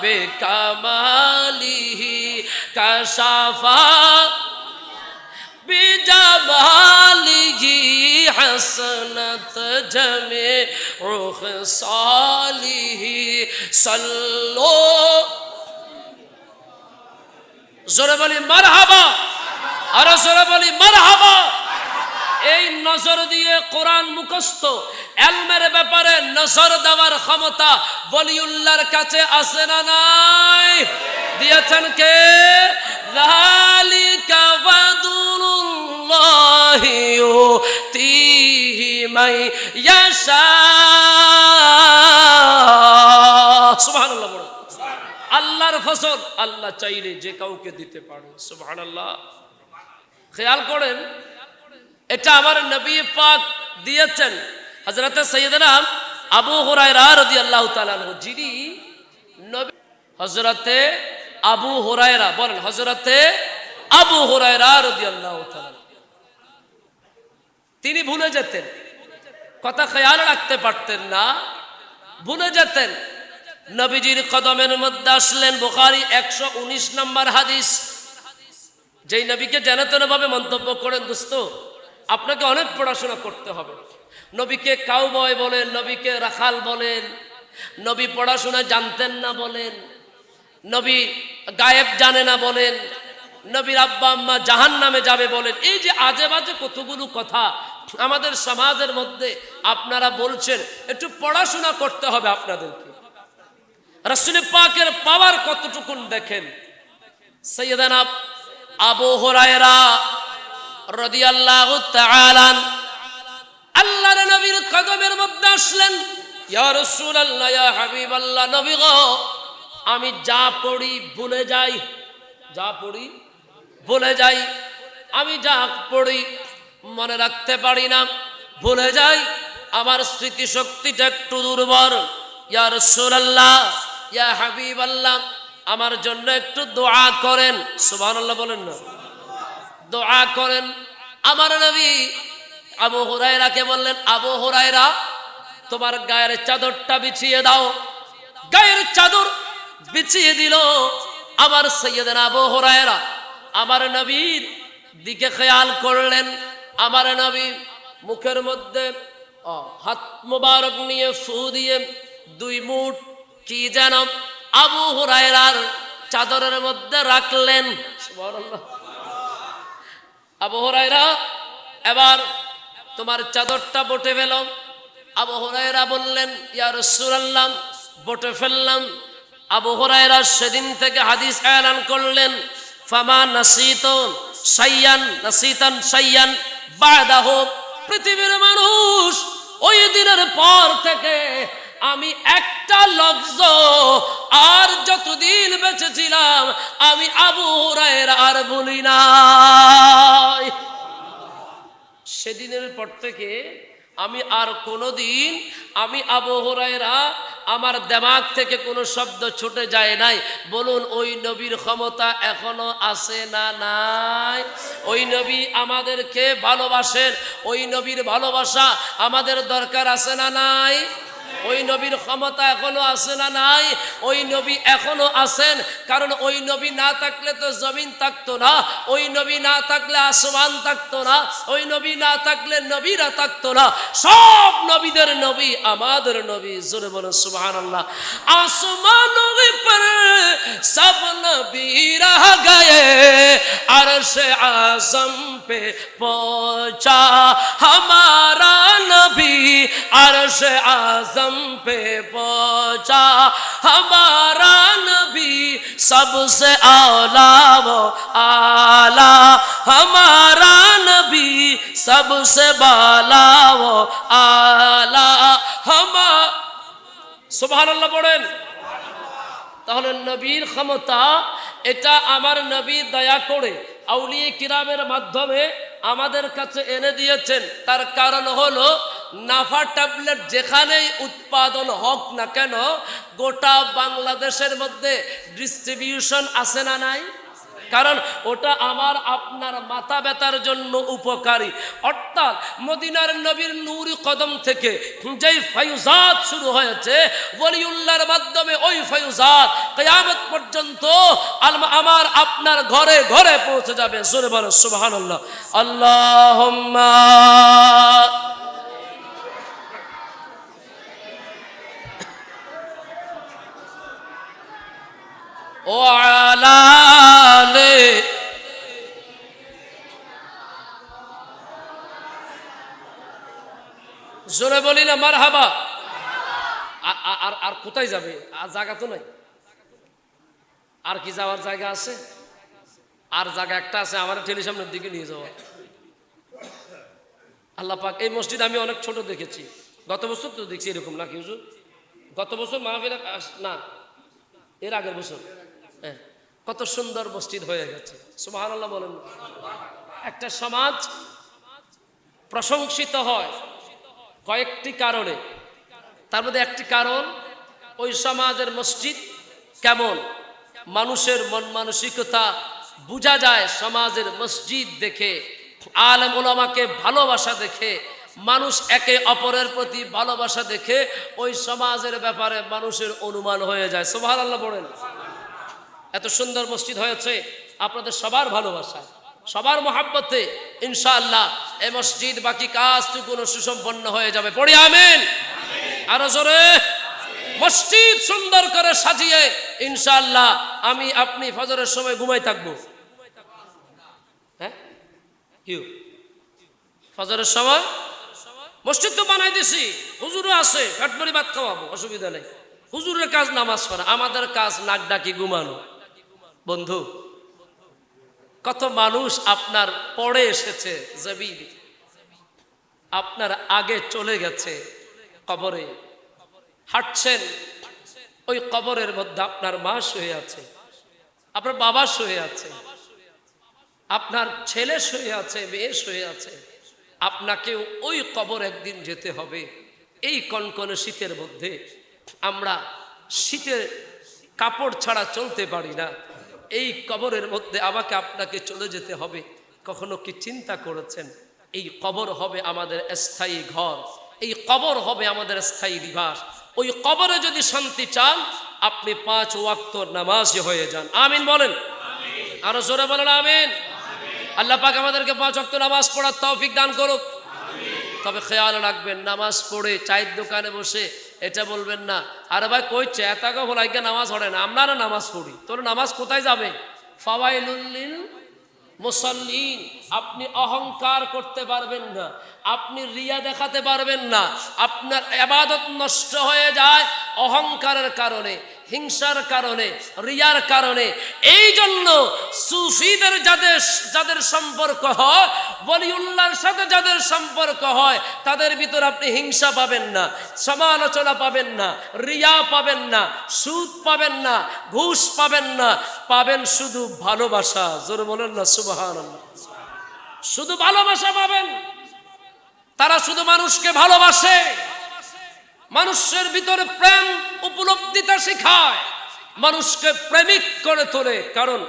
বিকামালিহি কাশাফা বিজামালিহি হাসানাত জামিউ খিসালিহি সাল্লু। জোরে বলি মারহাবা, আর জোরে বলি মারহাবা। এই নজর দিয়ে কোরআন মুখস্থ ইলমের ব্যাপারে নজর দেওয়ার ক্ষমতা ওলিউল্লাহর কাছে আছে না নাই? দিয়েছেন কে? যালিকা ফাদলুল্লাহি ইউতিহি মান ইয়াশা। সুবহানাল্লাহ বলুন। আল্লাহর বছর, আল্লাহ চাইলে যে কাউকে দিতে পারে। সুবহানাল্লাহ। খেয়াল করেন, এটা আমার নবী পাক দিয়েছেন। হযরত সাইয়েদনা আবু হুরায়রা রাদিয়াল্লাহু তাআলা আনহু, যিনি নবী, হযরতে আবু হুরায়রা, বলেন হযরতে আবু হুরায়রা রাদিয়াল্লাহু তাআলা, তিনি ভুলে যেতেন, কথা খেয়াল রাখতে পারতেন না, ভুলে যেতেন। নবীজির কদমের মধ্যে আসলেন। বুখারী 119 নম্বর হাদিস। যেই নবীকে যেন ভাবে মন্তব্য করেন, দোস্ত আপনাকে অনেক পড়াশোনা করতে হবে। নবীকে কাউবয় বলেন, নবীকে রাখাল বলেন, নবী পড়াশোনা জানতেন না বলেন, নবী গায়েব জানে না বলেন, নবীর আব্বা আম্মা জাহান্নামে যাবে বলেন। এই যে আজে বাজে কতগুলো কথা আমাদের সমাজের মধ্যে আপনারা বলছেন, একটু পড়াশোনা করতে হবে আপনাদেরকে। রাসূল পাকের পাওয়ার কতটুকুন দেখেন। সাইয়েদনা আবু হুরায়রা রাদিয়াল্লাহু তাআলা আল্লাহর নবীর কদমের মধ্যে আসলেন। ইয়া রাসূলুল্লাহ, ইয়া হাবিবাল্লাহ, নবী গো, আমি যা পড়ি ভুলে যাই, যা পড়ি ভুলে যাই, আমি যা পড়ি মনে রাখতে পারি না, ভুলে যাই, আমার স্মৃতিশক্তিটা একটু দুর্বল। ইয়া রাসূলুল্লাহ, ইয়া হাবিবাল্লাহ, আমার জন্য একটু দোয়া করেন। সুবহানাল্লাহ বলেন না, দোয়া করেন। আমার নবী আবু হুরায়রাকে বললেন, আবু হুরায়রা, তোমার গায়ের চাদরটা বিছিয়ে দাও। গায়ের চাদর বিছিয়ে দিল। আমার সাইয়েদনা আবু হুরায়রা আমার নবীর দিকে খেয়াল করলেন। আমার নবী মুখের মধ্যে হাত মোবারক নিয়ে ফু দিয়ে 2 মুঠ কি যেন আবু হুরায়রার চাদরের মধ্যে রাখলেন। সুবহানাল্লাহ। আবু হুরায়রা, এবার তোমার চাদরটা বটে ফেল। আবু হুরায়রা বললেন, ইয়া রাসূলুল্লাহ, বটে ফেললাম। আবু হুরায়রা সেদিন থেকে হাদিস এলান করলেন, ফামা নাসিতান শাইয়ান বাদাহু। পৃথিবীর মানুষ, ওই দিনের পর থেকে আমি একটা লফজ আর যতদিন বেঁচে ছিলাম আমি আবু হুরায়রা আর বলি না। সেদিনের পর থেকে আমি আর কোনোদিন, আমি আবু হুরায়রা, আমার দিমাগ থেকে কোনো শব্দ ছুটে যায় নাই। বলুন, ওই নবীর ক্ষমতা এখনো আছে না নাই? ওই নবী আমাদেরকে ভালোবাসেন, ওই নবীর ভালোবাসা আমাদের দরকার আছে না নাই? ওই নবীর ক্ষমতা এখনো আছে না নাই? ওই নবী এখনো আছেন, কারণ ওই নবী না থাকলে তো জমিন থাকতো না, ওই নবী না থাকলে আসমান থাকতো না, ওই নবী না থাকলে নবীরা থাকতো না। সব নবীদের নবী আমাদের নবী। জোরে বলো সুবহানাল্লাহ। আসমানোं पर सब नबी रह गए, अर्श आज़म पे पहुंचा हमारा नबी, अर्श आज़म पे पहुंचा हमारा नबी, सबसे आला वो आला हमारा नबी, सबसे बाला वो आला हमा। सुबहानाल्लाह पढ़ेन। তাহলে নবীর ক্ষমতা, এটা আমার নবী দয়া করে আউলিয়া কিরামের মাধ্যমে আমাদের কাছে এনে দিয়েছেন। তার কারণ হলো, নাফা ট্যাবলেট যেখানেই উৎপাদন হোক না কেন, গোটা বাংলাদেশের মধ্যে ডিস্ট্রিবিউশন আছে না নাই? কারণ ওটা আমার আপনার মাথা ব্যথার জন্য উপকারী। অর্থাৎ মদিনার নবীর নূরি কদম থেকে যেই ফায়ুজাত শুরু হয়েছে ওলিউল্লাহর মাধ্যমে, ওই ফায়ুজাত কিয়ামত পর্যন্ত আমার আপনার ঘরে ঘরে পৌঁছে যাবে। জোরে বলো সুবহানাল্লাহ। আল্লাহুম্মা ও আলা আলে জোরে বলি না মারহাবা। আর আর কোথায় যাবে? আর জায়গা তো নাই। আর কি যাওয়ার জায়গা আছে? আর জায়গা একটা আছে, আমার ঠেলি সামনের দিকে নিয়ে যাওয়া। আল্লাহ পাক, এই মসজিদ আমি অনেক ছোট দেখেছি, গত বছর তো দেখছি এরকম নাকি হুজুর? গত বছর মাহফিল না, এর আগের বছর হ্যাঁ, কত সুন্দর মসজিদ হয়ে গেছে, সুবহানাল্লাহ বলেন। একটা সমাজ প্রশংসিত হয় কয়েকটি কারণে, তার মধ্যে একটি কারণ ওই সমাজের মসজিদ কেমন, মানুষের মন মানসিকতা বোঝা যায় সমাজের মসজিদ দেখে, আলেম ওলামাকে ভালোবাসা দেখে, মানুষ একে অপরের প্রতি ভালোবাসা দেখে ওই সমাজের ব্যাপারে মানুষের অনুমান হয়ে যায়, সুবহানাল্লাহ বলেন। এত সুন্দর মসজিদ হয়েছে আপনাদের সবার ভালোবাসায়, সবার মহাব্বতে, ইনশাআল্লাহ এই মসজিদ বাকি কাজটুকু সুসম্পন্ন হয়ে যাবে, পড়ি আমিন। আরো জোরে। মসজিদ সুন্দর করে সাজিয়ে ইনশাআল্লাহ আমি আপনি ফজরের সময় ঘুমাই থাকবো। হ্যাঁ, কি ফজরের সময় মসজিদ তো বানাই দিছি, হুজুরও আছে, কাঠমারি ভাত খাওয়াবো, অসুবিধা নেই। হুজুরের কাজ নামাজ পড়া, আমাদের কাজ নাক ডাকি ঘুমানো। বন্ধু, কত মানুষ আপনার পড়ে এসেছে জমিন, আপনার আগে চলে গেছে কবরে, হাঁটছেন, ওই কবরের মধ্যে আপনার মা শুয়ে আছে, আপনার বাবা শুয়ে আছে, আপনার ছেলে শুয়ে আছে, মেয়ে শুয়ে আছে, আপনাকেও ওই কবর একদিন যেতে হবে। এই কনকনে শীতের মধ্যে আমরা শীতের কাপড় ছাড়া চলতে পারি না, এই কবরের মধ্যে আমাকে আপনাকে চলে যেতে হবে। কখনো কি চিন্তা করেছেন এই কবর হবে আমাদের স্থায়ী ঘর, এই কবর হবে আমাদের স্থায়ী নিবাস? ওই কবরে যদি শান্তি চান আপনি 5 ওয়াক্ত নামাজি হয়ে যান, আমিন বলেন। আরো জোরে বলেন আমিন। আল্লাহ পাক আমাদেরকে 5 ওয়াক্ত নামাজ পড়ার তৌফিক দান করুক। তবে খেয়াল রাখবেন, নামাজ পড়ে চায়ের দোকানে বসে এটা বলবেন না, আরে ভাই কই চেতাকে ভোলাইকে নামাজ পড়ে না, আপনারা নামাজ পড়ি, তোর নামাজ কোথায় যাবে? ফাওয়াইলুল লিল মুসাল্লিন। আপনি অহংকার করতে পারবেন না, আপনি রিয়া দেখাতে পারবেন না, আপনার ইবাদত নষ্ট হয়ে যায় অহংকারের কারণে, হিংসার কারণে, রিয়ার কারণে। এই জন্য সুফিদের যাদের সম্পর্ক হয়, ওলিউল্লাহর সাথে যাদের সম্পর্ক হয়, তাদের ভিতর আপনি হিংসা পাবেন না, সমালোচনা পাবেন না, রিয়া পাবেন না, সুদ পাবেন না, ঘুষ পাবেন না, পাবেন শুধু ভালোবাসা। জোরে বলেন না সুবহানাল্লাহ। শুধু ভালোবাসা পাবেন। তারা শুধু মানুষকে ভালোবাসে, মানুষের ভিতরে প্রেম উপলব্ধিটা শেখায়, মানুষকে প্রেমিক করে তোলে। কারণ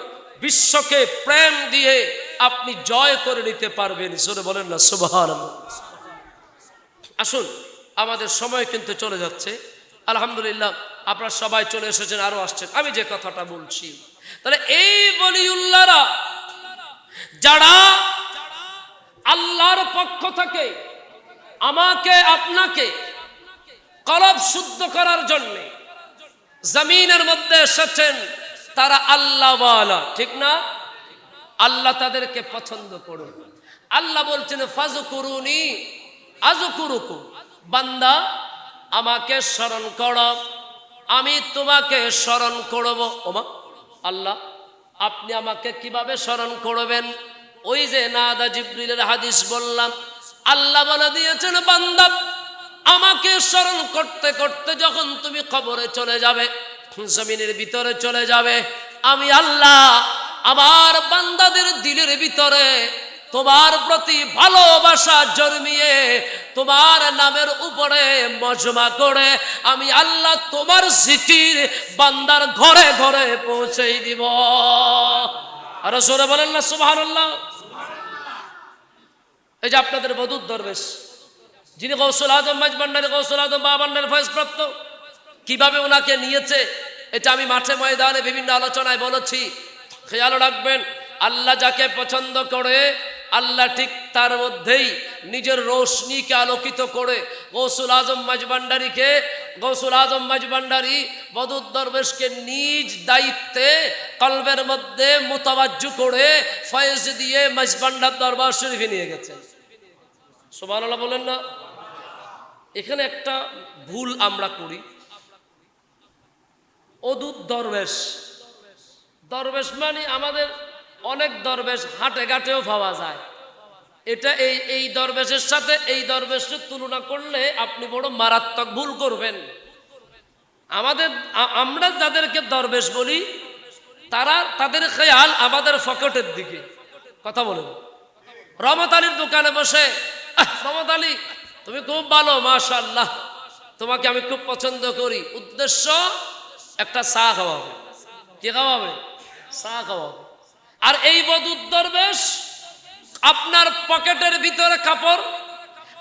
বিশ্বকে প্রেম দিয়ে আপনি জয় করে নিতে পারবেন। জোরে বলেন না সুবহানাল্লাহ। আসুন, আমাদের সময় কিন্তু চলে যাচ্ছে, আলহামদুলিল্লাহ আপনারা সবাই চলে এসেছেন, আরো আসছেন। আমি যে কথাটা বলছি, তাহলে এই ওলিউল্লাহরা যারা আল্লাহর পক্ষ থেকে আমাকে আপনাকে কলব শুদ্ধ করার জন্য জমিনের মধ্যে এসেছেন, তারা আল্লাহওয়ালা, ঠিক না? আল্লাহ তাদেরকে পছন্দ করুন। আল্লাহ বলছেন ফাযকুরুনি আযকুরুকুম, বান্দা আমাকে স্মরণ করো, আমি তোমাকে স্মরণ করব। ওমা আল্লাহ আপনি আমাকে কিভাবে স্মরণ করবেন? ওই যে নাদা জিবরিলের হাদিস বললাম, আল্লাহ বলে দিয়েছেন বান্দা আমাকে স্মরণ করতে করতে যখন তুমি কবরে চলে যাবে, জমিনের ভিতরে চলে যাবে, আমি আল্লাহ আমার বান্দাদের দিলের ভিতরে তোমার প্রতি ভালোবাসা জন্মিয়ে তোমার নামের উপরে মজমা করে আমি আল্লাহ তোমার জিকির বান্দার ঘরে ঘরে পৌঁছে দিব। আর জোরে বলেন না সুবহানাল্লাহ। এই যে আপনাদের বদুদ দরবেশ, যিনি গৌসুল আজম মাঝভান্ডারী, গৌসুল আজম বাবান্ডার ফয়েজপ্রাপ্ত, কিভাবে ওনাকে নিয়েছে এটা আমি মাঠে ময়দানে বিভিন্ন আলোচনায় বলেছি। খেয়াল রাখবেন, আল্লাহ যাকে পছন্দ করে আল্লাহ ঠিক তার মধ্যেই নিজের রোশনীকে আলোকিত করে গৌসুল আজম মাঝভান্ডারীকে, গৌসুল আজম মাঝভান্ডারী বদুদ দরবেশকে নিজ দায়িত্বে কলবের মধ্যে মুতাওয়াজ্জু করে ফয়েজ দিয়ে মাঝভান্ডার দরবার শরীফে নিয়ে গেছেন। সুবহানাল্লাহ বলেন না। এখানে একটা ভুল আমরা করি, অদূত দরবেশ, দরবেশ মানে আমাদের অনেক দরবেশ হাটে ঘাটেও পাওয়া যায়, এটা এই দরবেশের সাথে এই দরবেশের তুলনা করলে আপনি বড় মারাত্মক ভুল করবেন। আমরা যাদেরকে দরবেশ বলি তাদের খেয়াল আমাদের পকেটের দিকে। কথা বলেন। রহমত আলীর দোকানে বসে, রহমত আলী তুমি খুব ভালো, মাশাআল্লাহ, তোমাকে আমি খুব পছন্দ করি। উদ্দেশ্য একটা চা খাওয়াবে। কি খাওয়াবে? চা খাওয়াবে। আর এই বদুর দরবেশ আপনার পকেটের ভিতরে কাপড়,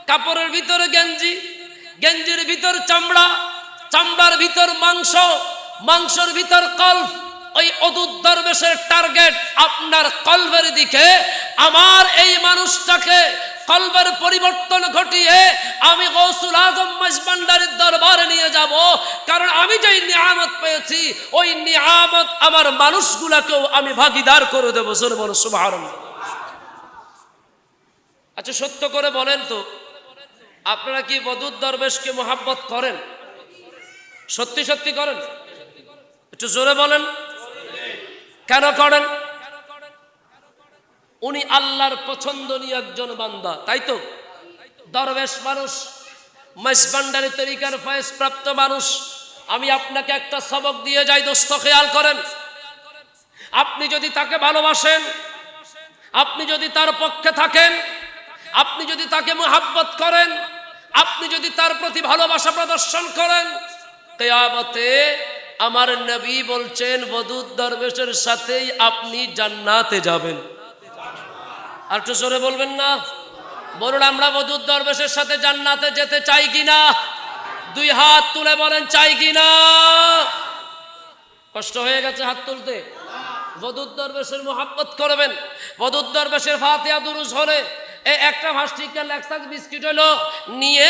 কাপড়ের ভিতরে গেঞ্জি, গেঞ্জির ভিতর চামড়া, চামড়ার ভিতর মাংস, মাংসের ভিতর কলব। ওই অদূত দরবেশের টার্গেট আপনার কলবের দিকে। আমার এই মানুষটাকে কলবের পরিবর্তন ঘটিয়ে আমি গৌসুল আজম মাইজভান্ডারীর দরবারে নিয়ে যাব, কারণ আমি যেই নিয়ামত পেয়েছি ওই নিয়ামত আমার মানুষগুলাকেও আমি ভাগীদার করে দেবো। জোরে বলো সুবহানাল্লাহ। আচ্ছা সত্য করে বলেন তো, আপনারা কি বদুর দরবেশকে মোহাব্বত করেন? সত্যি সত্যি করেন? একটু জোরে বলেন। কেন করেন? উনি আল্লাহর পছন্দনীয় একজন বান্দা, তাই তো? দরবেশ মানুষ, মাইজভান্ডারী তরিকার ফয়েজ প্রাপ্ত মানুষ। আমি আপনাকে একটা সবক দিয়ে যাই দোস্ত, খেয়াল করেন। আপনি যদি তাকে ভালোবাসেন, আপনি যদি তার পক্ষে থাকেন, আপনি যদি তাকে মোহাব্বত করেন, আপনি যদি তার প্রতি ভালোবাসা প্রদর্শন করেন, কিয়ামতে আমার নবী বলছেন বদুর দরবেশের সাথেই আপনি জান্নাতে যাবেন। আর একটু জোরে বলবেন না? বলুন, আমরা বদুর দরবেশের সাথে জান্নাতে যেতে চাই কিনা? দুই হাত তুলে বলেন, চাই কিনা? কষ্ট হয়ে গেছে হাত তুলতে? বদুর দরবেশের মোহাব্বত করবেন। বদুর দরবেশের ফাতিহা দুরূদ হলে এই একটা ভাস্টিকা লেক্সাস বিস্কিট হলো নিয়ে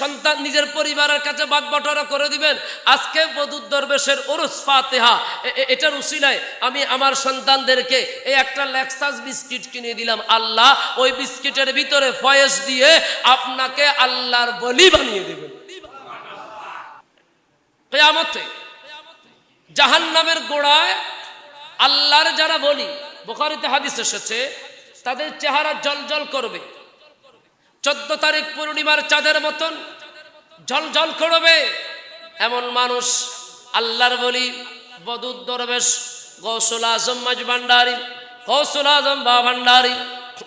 সন্তান নিজের পরিবারের কাছে ভাগ-বাটোয়ারা করে দিবেন। আজকে বদুর দরবেশের উরুস ফাতিহা, এটার উসিলায় আমি আমার সন্তানদেরকে এই একটা লেক্সাস বিস্কিট কিনে দিলাম। আল্লাহ ওই বিস্কিটের ভিতরে ফয়েজ দিয়ে আপনাকে আল্লাহর বলি বানিয়ে দিবেন। কিয়ামতে জাহান্নামের গোড়ায় আল্লাহর যারা বলি, বুখারীতে হাদিস এসেছে, তাদের চেহারা জলজল করবে। 14 তারিখ পূর্ণিমার চাঁদের মতন জলজল করবে। এমন মানুষ আল্লাহর বলি বদুর দরবেশ গৌসুল আজম মাইজভান্ডারী, গৌসুল আজম ভান্ডারী,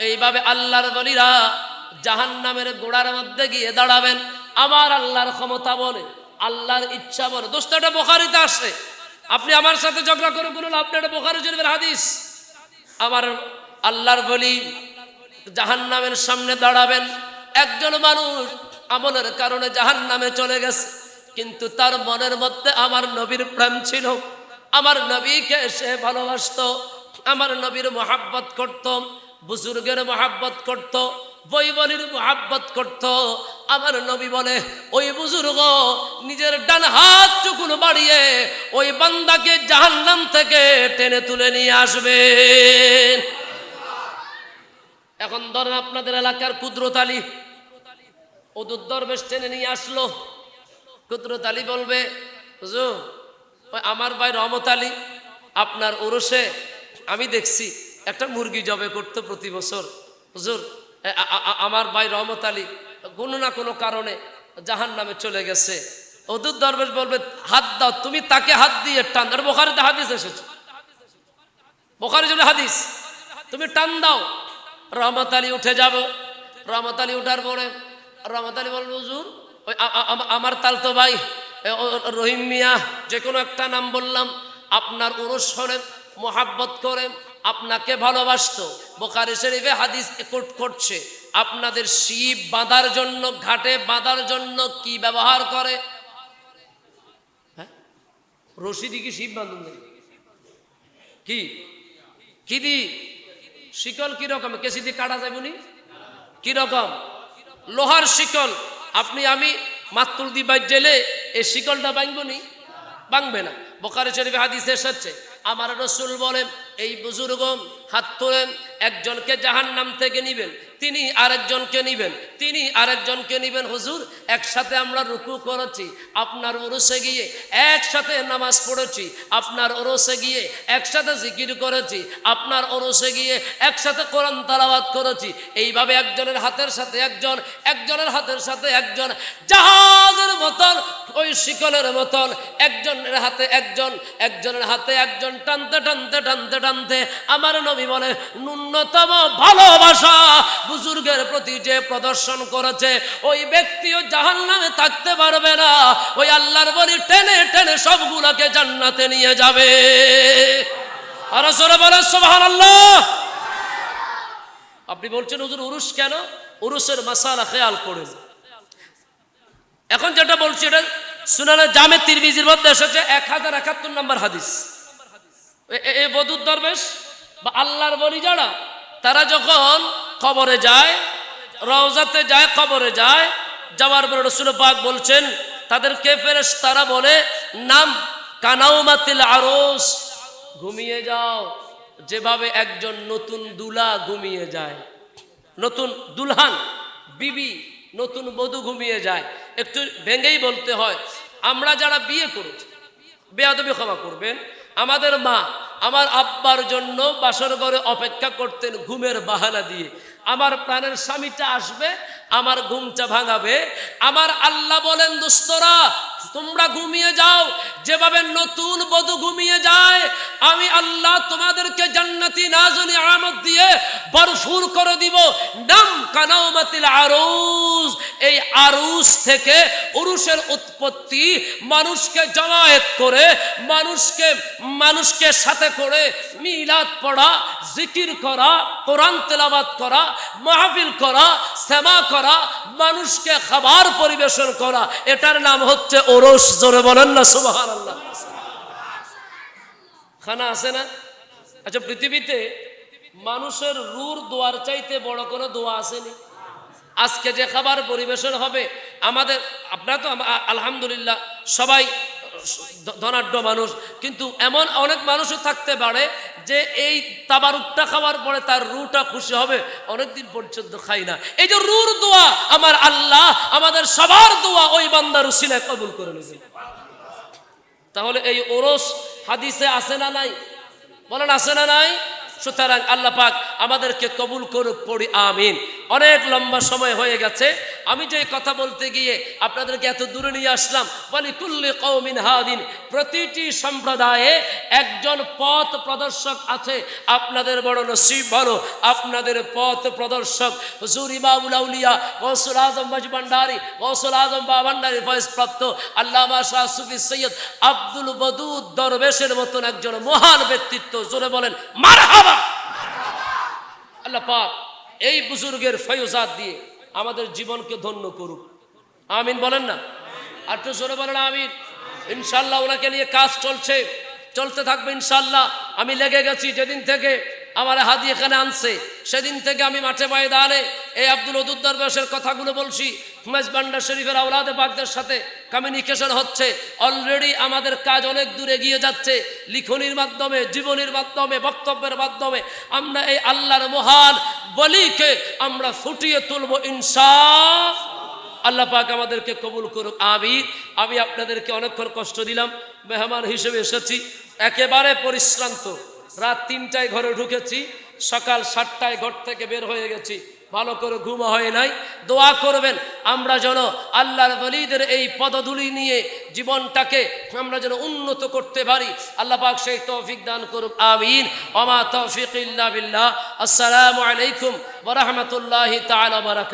এইভাবে আল্লাহর বলিরা জাহান্নামের গোড়ার মধ্যে গিয়ে দাঁড়াবেন। আমার আল্লাহর ক্ষমতা বলে, আল্লাহর ইচ্ছা বলে। দোস্ত, এটা বুখারীতে আসে। আপনি আমার সাথে ঝগড়া করে বলুন আপনি এটা বুখারী শরীফের হাদিস। আমার আল্লাহর বলি জাহান্নামের সামনে দাঁড়াবেন। একজন মানুষ আমলের কারণে জাহান্নামে চলে গেছে, কিন্তু তার মনের মধ্যে আমার নবীর প্রেম ছিল, আমার নবীকে সে ভালোবাসতো, আমার নবীর মোহাব্বত করত, বুজুর্গের মোহাব্বত করত, বৈবলির মোহাব্বত করত। আমার নবী বলে ওই বুজুর্গ নিজের ডান হাত চুকুন বাড়িয়ে ওই বান্দাকে জাহান্নাম থেকে টেনে তুলে নিয়ে আসবেন। এখন ধরেন আপনাদের এলাকার কুদরত আলী, ওদুর দরবেশ টেনে নিয়ে আসলো। কুদরত আলী বলবে, হুজুর ওই আমার ভাই রহমত আলী আপনার উরুসে আমি দেখছি একটা মুরগি জবে করতো প্রতি বছর। হুজুর আমার ভাই রহমত আলী কোনো না কোনো কারণে জাহান্নামে চলে গেছে। ওদুর দরবেশ বলবে হাত দাও, তুমি তাকে হাত দিয়ে টান। আর বুখারীতে হাদিস এসেছে, বুখারী শরীফের হাদিস, তুমি টান দাও। রহমত আলী উঠে যাব। রহমত আলী উঠার পরে রহমত আলী বলবে হুজুর ওই আমার তালতো ভাই রহিম মিয়া, যে কোনো একটা নাম বললাম, আপনার উরুস হলে মোহাব্বত করে আপনাকে ভালোবাসতো। বুখারী শরীফে হাদিস কোট করছে, আপনাদের শিব বাঁধার জন্য, ঘাটে বাঁধার জন্য কি ব্যবহার করে? হ্যাঁ, রশি দিয়ে কি শিব বাঁধুন নেই? কি কি দি শিকল কিরকম? কেসি দিয়ে কাটা যাবে নি? কিরকম? লোহার শিকল। আপনি আমি মাতুল দি বাইর জেলে এই শিকলটা ভাঙবো নি? ভাঙবে না। বুখারী শরীফে হাদিস এসেছে, আমার রাসূল বলেন এই বুজুর্গ হাত তোলেন, একজনকে জাহান্নাম থেকে নিবেন, তিনি আরেকজনকে নিবেন, তিনি আরেকজনকে নিবেন। হুজুর একসাথে আমরা রুকু করেছি আপনার ওরসে গিয়ে, একসাথে নামাজ পড়েছি আপনার ওরসে গিয়ে, একসাথে জিকির করেছি আপনার ওরসে গিয়ে, একসাথে কোরআন তেলাওয়াত করেছি। এইভাবে একজনের হাতের সাথে একজন, একজনের হাতের সাথে একজন, জাহাজের মতন, ওই শিকলের মতন একজনের হাতে একজন, একজনের হাতে একজন, টানতে টানতে টানতে টানতে আমার নবী বলে ন্যূনতম ভালোবাসা বুজুর্গের প্রতি যে প্রদর্শন করেছে ওই ব্যক্তিও জাহান্নামে থাকতে পারবে না। ওই আল্লাহর বলি টেনে টেনে সবগুলোকে জান্নাতে নিয়ে যাবে। আর জোরে বলে সুবহানাল্লাহ। আপনি বলছেন হুজুর উরুস কেন? উরুসের মাসালা খেয়াল করেন। এখন যেটা বলছি এটা সুনানে জামে তিরমিজির মধ্যে এসেছে 1071 নম্বর হাদিস। এই বদুর দরবেশ বা আল্লাহর বলি যারা, তারা যখন কবরে যায়, রওজাতে যায়, কবরে যায়, যাওয়ার পরে রাসূল পাক বলছেন তাদেরকে ফেরেশতারা বলে নাম কানাউমাতিল আরুস, ঘুমিয়ে যাও যেভাবে একজন নতুন দুলা ঘুমিয়ে যায়, নতুন দুলহান বিবি, নতুন বধূ ঘুমিয়ে যায়। একটু ভেঙেই বলতে হয়, আমরা যারা বিয়ে করেছি, বেয়াদবি ক্ষমা করবেন, আমাদের মা আমার আব্বার জন্য বাসর ঘরে অপেক্ষা করতেন ঘুমের বাহানা দিয়ে। আমার প্রাণের স্বামীটা আসবে, আমার ঘুমটা ভাঙাবে। আমার আল্লাহ বলেন দোস্তরা তোমরা ঘুমিয়ে যাও যেভাবে নতুন বধূ ঘুমিয়ে যায়, আমি আল্লাহ তোমাদেরকে জান্নাতি নাজুনি আমদ দিয়ে ভরপুর করে দিব। নাম কানাউমাতিল আরুস, এই আরুস থেকে উরুসের উৎপত্তি। মানুষকে জমায়েত করে, মানুষকে সাথে করে মিলাদ পড়া, জিকির করা, কোরআন তেলাওয়াত করা, মাহফিল করা, সেমা করা, মানুষকে খাবার পরিবেশন করা, এটার নাম হচ্ছে ওরস। জোরে বলেন না সুবহানাল্লাহ। খানা আছে না? আচ্ছা, পৃথিবীতে মানুষের রুর দোয়ার চাইতে বড় কোনো দোয়া আসেনি? আজকে যে খাবার পরিবেশন হবে আমাদের, আপনারা তো আলহামদুলিল্লাহ সবাই ধনাঢ্য মানুষ, কিন্তু এমন অনেক মানুষও থাকতে পারে যে এই তাবারুকটা খাওয়ার পরে তার রুটা খুশি হবে, অনেকদিন পর্যন্ত খাই না। এই যে রুর দোয়া আমার আল্লাহ আমাদের সবার দোয়া ওই বান্দার উসিলায় কবুল করে নেবেন। তাহলে এই ওরস হাদিসে আছে না নাই? বলেন আছে না নাই? সুতরাং আল্লাহ পাক আমাদেরকে কবুল করুক, পড়ি আমিন। অনেক লম্বা সময় হয়ে গেছে, আমি যে কথা বলতে গিয়ে আপনাদেরকে এত দূরে নিয়ে আসলাম। বলি কুল্লি কওমিন হাদিন, প্রতিটি সম্প্রদায়ে একজন পথ প্রদর্শক আছে। আপনাদের বড় নসিব ভালো, আপনাদের পথ প্রদর্শক হুজুর ইমামুল আউলিয়া গৌসুল আজম মজভান্ডারী, গৌসুল আজম বাভান্ডারী ফয়েজপ্রাপ্ত আল্লামা শাহ সুফি সৈয়দ আব্দুল বদুদ দরবেশের মতন একজন মহান ব্যক্তিত্ব। জোরে বলেন মারহাবা। আল্লাহ পাক এই বুজুর্গের ফয়জাত দিয়ে আমাদের জীবনকে ধন্য করুক, আমিন বলেন না? আর একটু জোরে বলেন আমিন। ইনশাআল্লাহ ওনাকে নিয়ে কাজ চলছে, চলতে থাকবে ইনশাআল্লাহ। আমি লেগে গেছি যেদিন থেকে আমার হাদি এখানে আনছে সেদিন থেকে আমি মাঠে ময়দানে এই আব্দুল ওদুদ দরবেশের কথাগুলো বলছি। মেজবান্ডার শরীফের আওলাদে পাকদের সাথে কমিউনিকেশন হচ্ছে। অলরেডি আমাদের কাজ অনেক দূর এগিয়ে যাচ্ছে। লিখনির মাধ্যমে, জীবনীর মাধ্যমে, বক্তব্যের মাধ্যমে আমরা এই আল্লাহর মহান বলিকে আমরা ফুটিয়ে তুলব ইনশাআল্লাহ। আল্লাহ পাক আমাদেরকে কবুল করুক, আমিন। আমি আপনাদেরকে অনেকক্ষণ কষ্ট দিলাম, মেহমান হিসেবে এসেছি, একেবারে পরিশ্রান্ত। রাত 3টায় ঘরে ঢুকেছি, সকাল 7টায় ঘর থেকে বের হয়ে গেছি, ভালো করে ঘুম হয় নাই। দোয়া করবেন আমরা যেন আল্লাহর ওলিদের এই পদধূলি নিয়ে জীবনটাকে আমরা যেন উন্নত করতে পারি। আল্লাহ পাক সেই তৌফিক দান করুক, আমিন। ওয়া মা তাওফীক ইল্লা বিল্লাহ। আসসালামু আলাইকুম ওয়া রাহমাতুল্লাহি তাআলা ওয়া বারাকাতুহু।